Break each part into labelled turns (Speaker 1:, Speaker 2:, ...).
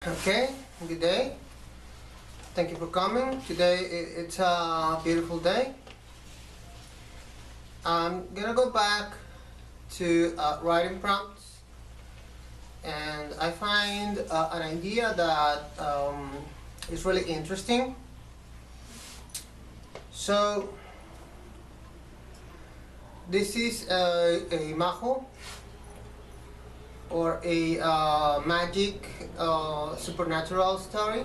Speaker 1: Okay, good day. Thank you for coming. Today it's a beautiful day. I'm gonna go back to writing prompts, and I find an idea that is really interesting. So this is a majo, or a magic supernatural story.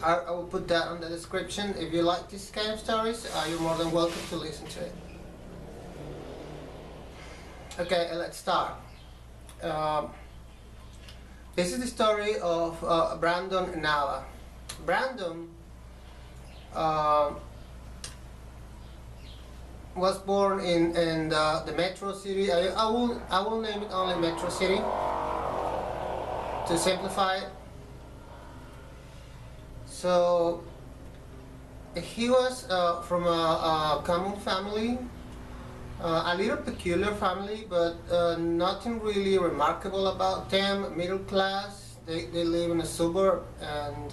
Speaker 1: I will put that on the description. If you like this kind of stories, you're more than welcome to listen to it. Okay, let's start. This is the story of Brandon Nava. Brandon was born in the metro city. I will name it only Metro City to simplify it. So he was from a common family, a little peculiar family, but nothing really remarkable about them. Middle class. They live in a suburb, and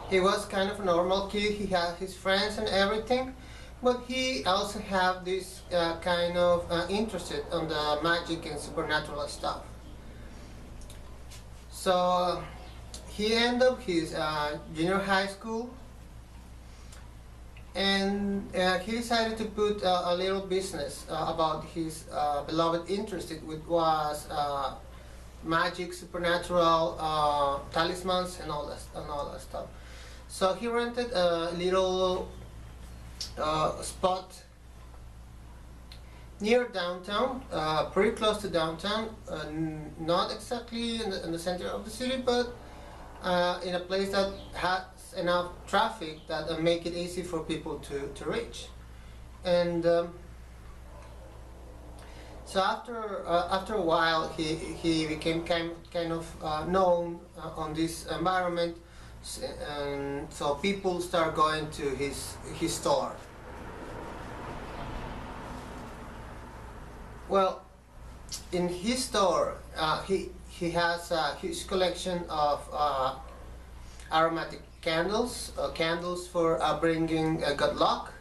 Speaker 1: he was kind of a normal kid. He had his friends and everything, but he also had this kind of interested on the magic and supernatural stuff. So he ended up his junior high school, and he decided to put a little business about his beloved interest, which was magic, supernatural, talismans, and all that stuff. So he rented a little spot near downtown, pretty close to downtown, not exactly in the center of the city, but in a place that has enough traffic that make it easy for people to reach. And so after a while, he became kind of known on this environment, and so people start going to his store. Well, in his store, he has a huge collection of aromatic candles, candles for bringing good luck,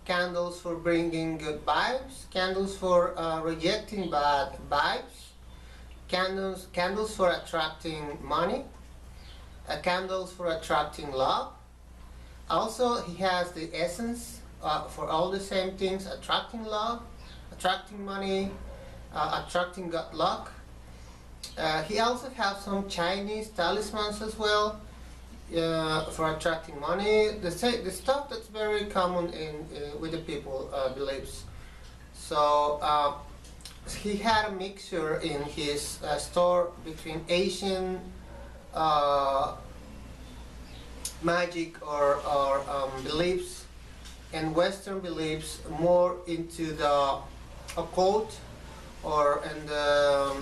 Speaker 1: candles for bringing good vibes, candles for rejecting bad vibes, candles for attracting money, candles for attracting love. Also, he has the essence for all the same things: attracting love, attracting money, attracting good luck. He also has some Chinese talismans as well for attracting money. The stuff that's very common with the people beliefs. So he had a mixture in his store between Asian magic or beliefs and Western beliefs, more into the occult or in the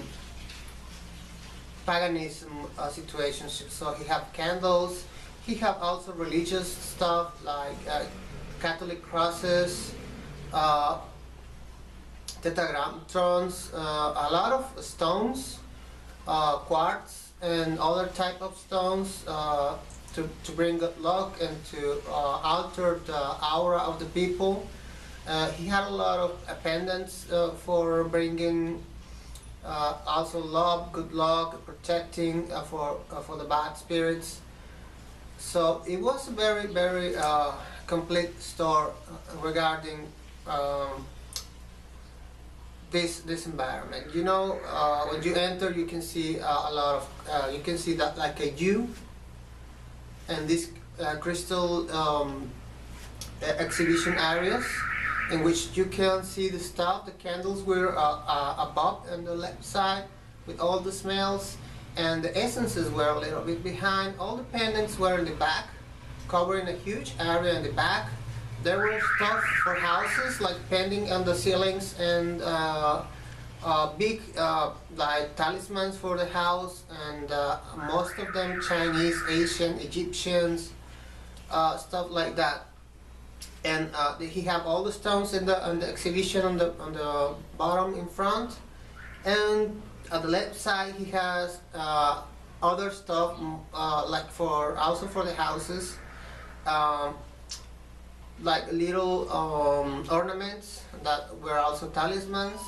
Speaker 1: paganism situations. So he have candles. He have also religious stuff like Catholic crosses, tetragrammons, a lot of stones, quartz, and other type of stones to bring good luck and to alter the aura of the people. He had a lot of pendants for bringing also love, good luck, protecting for the bad spirits. So it was a very, very complete store regarding this environment. You know, when you enter, you can see a lot of you can see that like a U, and these crystal exhibition areas, in which you can see the stuff. The candles were above on the left side with all the smells, and the essences were a little bit behind. All the pendants were in the back, covering a huge area in the back. There were stuff for houses, like pending on the ceilings, and big like talismans for the house, and most of them Chinese, Asian, Egyptians, stuff like that. And he have all the stones in the exhibition on the bottom in front, and at the left side he has other stuff, like for also for the houses, um, like little ornaments that were also talismans.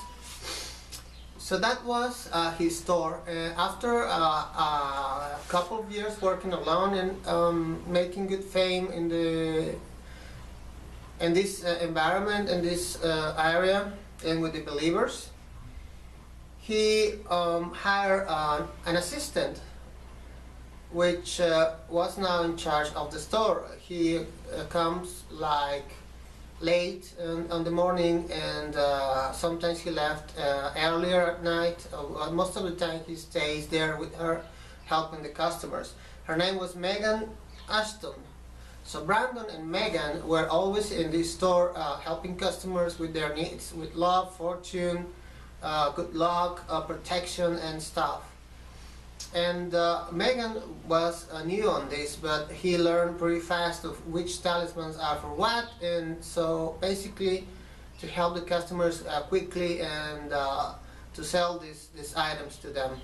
Speaker 1: So that was his store. After a couple of years working alone and making good fame in this environment, in this area, and with the believers, he hired an assistant, which was now in charge of the store. He comes like late on the morning, and sometimes he left earlier at night. Most of the time he stays there with her, helping the customers. Her name was Megan Ashton. So Brandon and Megan were always in this store helping customers with their needs, with love, fortune, good luck, protection and stuff. And Megan was new on this, but he learned pretty fast of which talismans are for what, and so basically to help the customers quickly and to sell these items to them.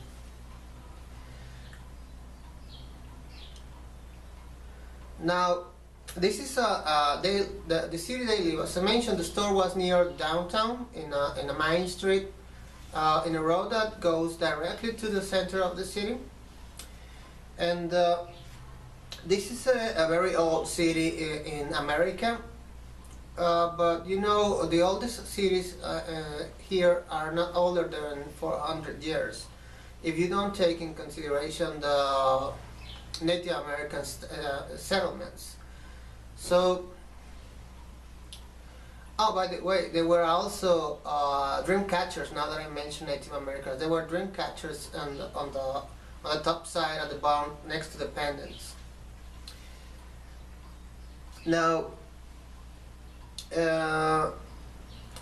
Speaker 1: Now, this is the city they live. As I mentioned, the store was near downtown in a main street, in a road that goes directly to the center of the city. And this is a very old city in America. But you know, the oldest cities here are not older than 400 years. If you don't take in consideration the Native American settlements. So, oh, by the way, there were also dream catchers. Now that I mentioned Native Americans, there were dream catchers on the top side of the barn next to the pendants. Now,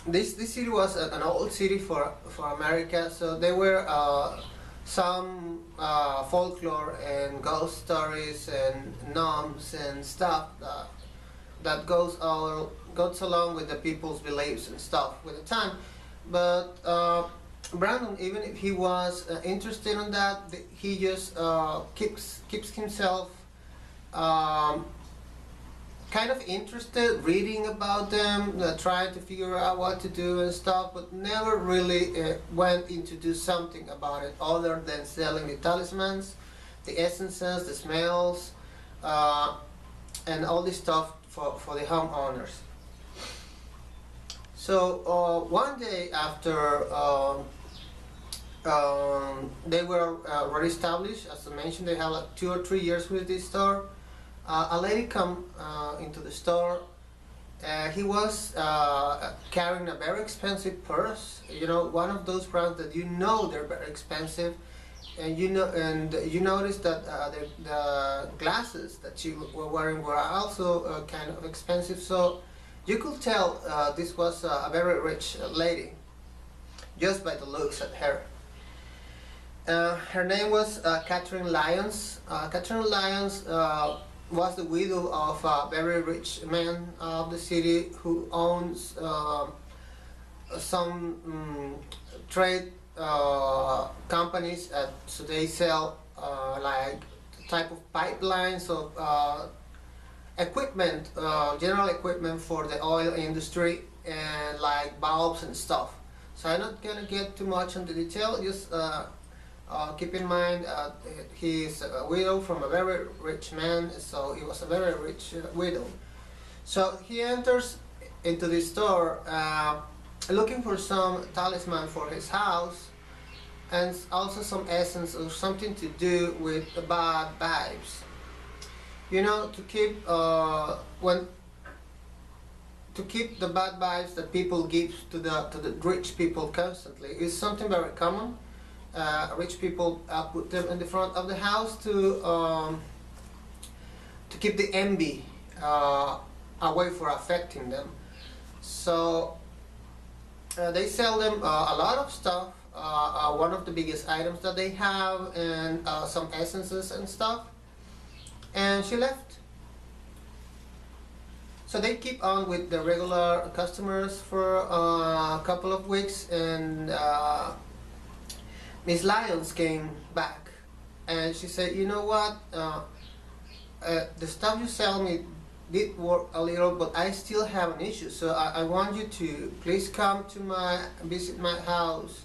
Speaker 1: this city was an old city for America, so there were some folklore and ghost stories and gnomes and stuff that goes along with the people's beliefs and stuff with the time. But Brandon, even if he was interested in that, he just keeps himself kind of interested, reading about them, trying to figure out what to do and stuff, but never really went into do something about it other than selling the talismans, the essences, the smells, and all this stuff for the homeowners. So one day after they were re-established, as I mentioned, they had like 2 or 3 years with this store. A lady come into the store. He was carrying a very expensive purse. You know, one of those brands that you know they're very expensive, and you notice that the glasses that she were wearing were also kind of expensive. So you could tell this was a very rich lady just by the looks at her. Her name was Catherine Lyons. Catherine Lyons was the widow of a very rich man of the city who owns some trade companies. So they sell like type of pipelines of equipment, general equipment for the oil industry, and like bulbs and stuff. So I'm not gonna get too much into detail. Just keep in mind, he's a widow from a very rich man, so he was a very rich widow. So he enters into the store looking for some talisman for his house, and also some essence or something to do with the bad vibes. You know, to keep the bad vibes that people give to the rich people constantly is something very common. Rich people put them in the front of the house to keep the envy away for affecting them. So they sell them a lot of stuff. One of the biggest items that they have, and some essences and stuff. And she left. So they keep on with the regular customers for a couple of weeks, and Miss Lyons came back, and she said, "You know what? The stuff you sell me did work a little, but I still have an issue. So I want you to please come to visit my house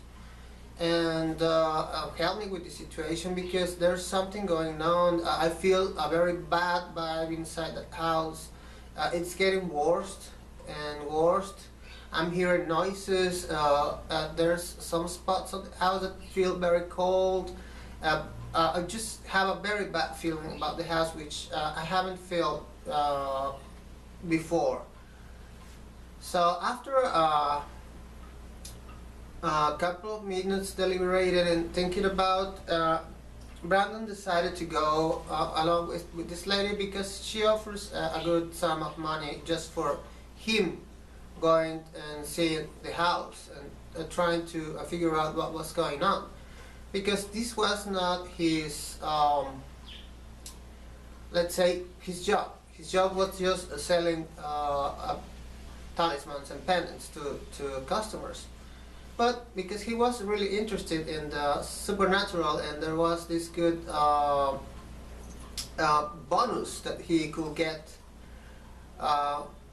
Speaker 1: and help me with the situation, because there's something going on. I feel a very bad vibe inside that house. It's getting worse and worse. I'm hearing noises. There's some spots of the house that feel very cold. I just have a very bad feeling about the house, which I haven't felt before." So after a couple of minutes deliberated and thinking about, Brandon decided to go along with this lady, because she offers a good sum of money just for him going and seeing the house and trying to figure out what was going on, because this was not his, let's say, his job. His job was just selling talismans and pendants to customers. But because he was really interested in the supernatural, and there was this good bonus that he could get,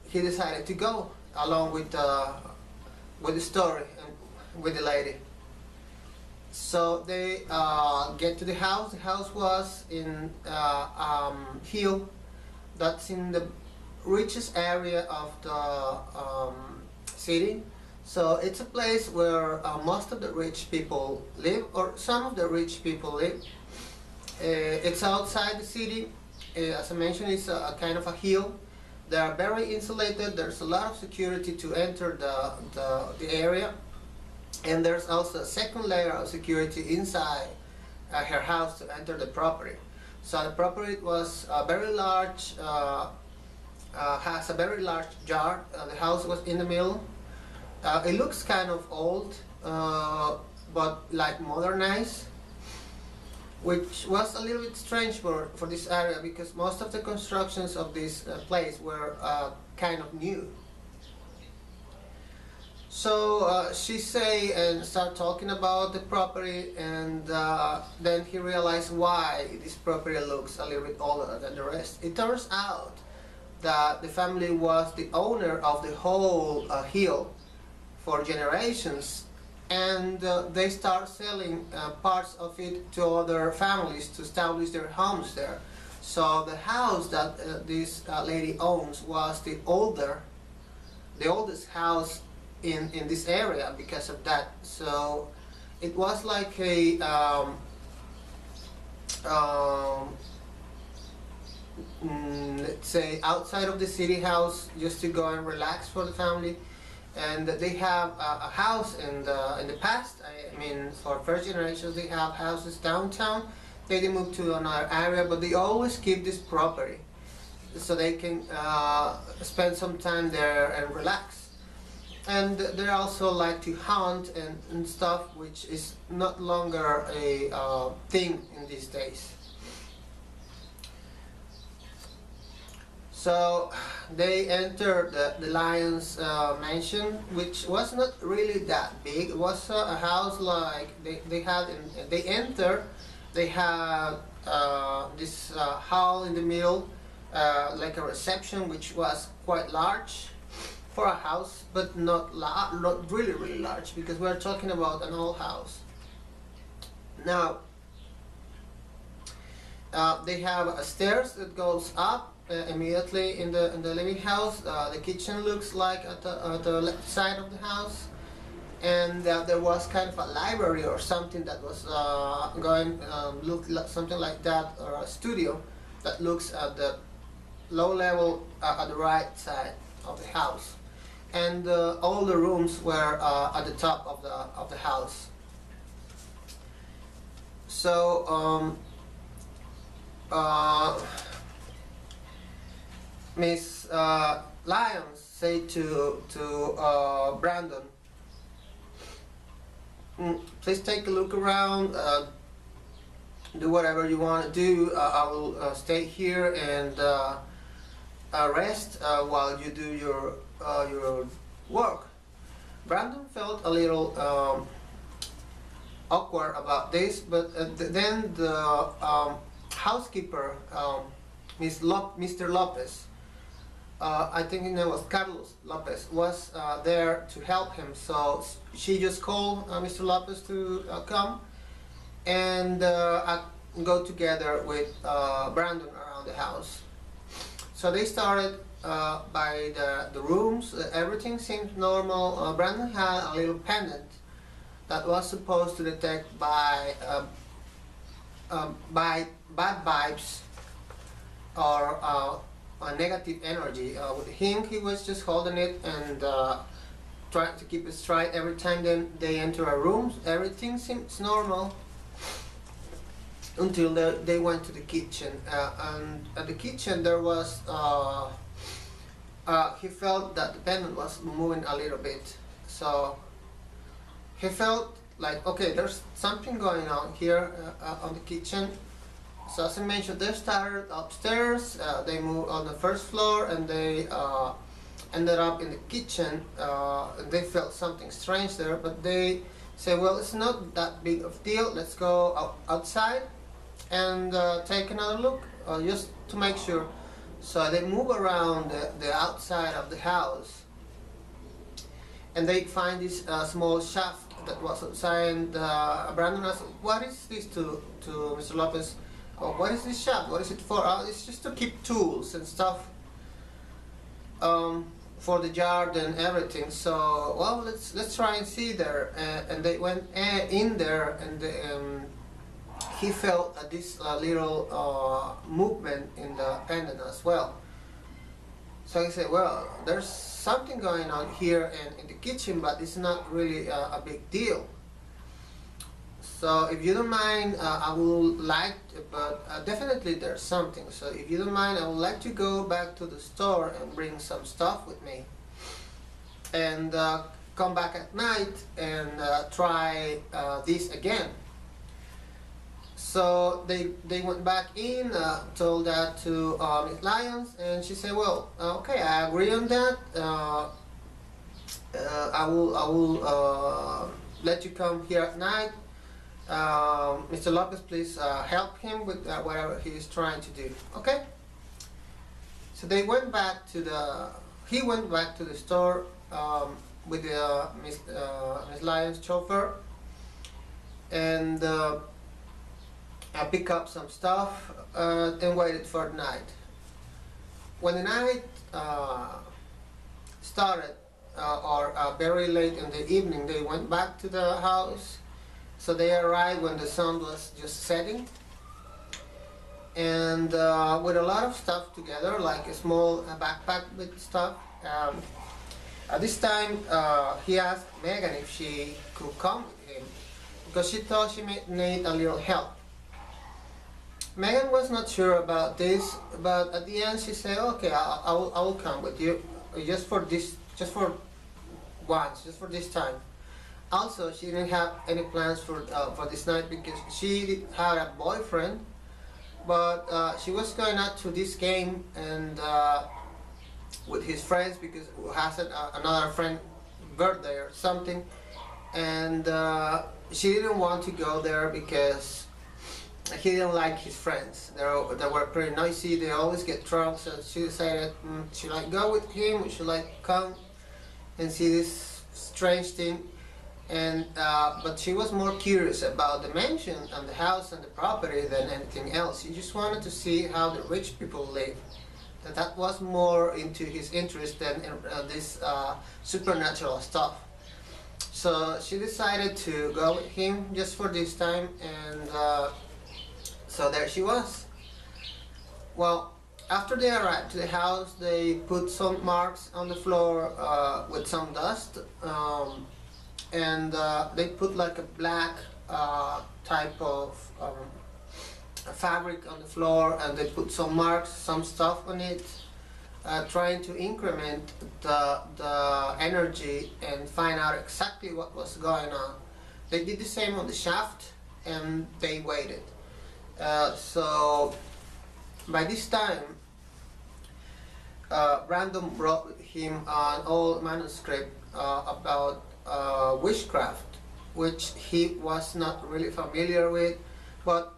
Speaker 1: he decided to go along with the story and with the lady. So they get to the house. The house was in hill that's in the richest area of the city. So it's a place where most of the rich people live, or some of the rich people live. It's outside the city. As I mentioned, it's a kind of a hill. They are very insulated. There's a lot of security to enter the area. And there's also a second layer of security inside her house to enter the property. So the property was very large, has a very large yard. The house was in the middle. It looks kind of old, but like modernized, which was a little bit strange for this area, because most of the constructions of this place were kind of new. So she say and start talking about the property, and then he realized why this property looks a little bit older than the rest. It turns out that the family was the owner of the whole hill for generations, and they start selling parts of it to other families to establish their homes there. So the house that this lady owns was the oldest house in this area because of that. So it was like a let's say outside of the city house, just to go and relax for the family. And they have a house in the past. I mean, for first generations, they have houses downtown. They move to another area, but they always keep this property so they can spend some time there and relax. And they also like to hunt and stuff, which is not longer a thing in these days. So they entered the lion's mansion, which was not really that big. It was a house like they had. They enter. They had this hall in the middle, like a reception, which was quite large for a house, but not really large, because we're talking about an old house. Now they have a stairs that goes up. Immediately in the living house, the kitchen looks like at the left side of the house, and there was kind of a library or something that was looked like something like that, or a studio that looks at the low level at the right side of the house, and all the rooms were at the top of the house. So Miss Lyons said to Brandon, please take a look around, do whatever you want to do. I will stay here and rest while you do your work. Brandon felt a little awkward about this, but then the housekeeper, Mr. Lopez, I think his name was Carlos Lopez, was there to help him. So she just called Mr. Lopez to come and go together with Brandon around the house. So they started by the rooms. Everything seemed normal. Brandon had a little pendant that was supposed to detect by bad vibes or a negative energy. With him, he was just holding it and trying to keep it straight every time they enter a room. Everything seems normal until they went to the kitchen. And at the kitchen there was, he felt that the pendant was moving a little bit. So he felt like, okay, there's something going on here on the kitchen. So as I mentioned, they started upstairs, they moved on the first floor, and they ended up in the kitchen. They felt something strange there, but they said, well, it's not that big of a deal, let's go outside and take another look, just to make sure. So they move around the outside of the house, and they find this small shaft that was outside, and Brandon asked, what is this, to Mr. Lopez? Oh, what is this shaft? What is it for? It's just to keep tools and stuff for the yard and everything. So, well, let's try and see there. And they went in there, and he felt this little movement in the pendant as well. So he said, well, there's something going on here in the kitchen, but it's not really a big deal. So if you don't mind, I would like to, but definitely there's something. So if you don't mind, I would like to go back to the store and bring some stuff with me, and come back at night and try this again. So they went back in, told that to Ms. Lyons, and she said, well, okay, I agree on that. I will let you come here at night. Mr. Lopez, please help him with whatever he is trying to do. Okay? So they went back to he went back to the store with Miss Lyons' chauffeur, and pick up some stuff and waited for the night. When the night started, or very late in the evening, they went back to the house. So they arrived when the sun was just setting, and with a lot of stuff together, like a small backpack with stuff. At this time, he asked Megan if she could come with him, because she thought she might need a little help. Megan was not sure about this, but at the end she said, okay, I will come with you, just for this time. Also, she didn't have any plans for this night, because she had a boyfriend, but she was going out to this game and with his friends, because he has another friend birthday or something, and she didn't want to go there because he didn't like his friends. They were pretty noisy. They always get drunk. So she decided she like go with him. She like come and see this strange thing. And but she was more curious about the mansion and the house and the property than anything else. She just wanted to see how the rich people live. That was more into his interest than this supernatural stuff. So she decided to go with him just for this time, and so there she was. Well, after they arrived to the house, they put some marks on the floor with some dust. And they put like a black type of fabric on the floor, and they put some marks, some stuff on it, trying to increment the energy and find out exactly what was going on. They did the same on the shaft, and they waited. So by this time, Brandon brought him an old manuscript about witchcraft which he was not really familiar with. But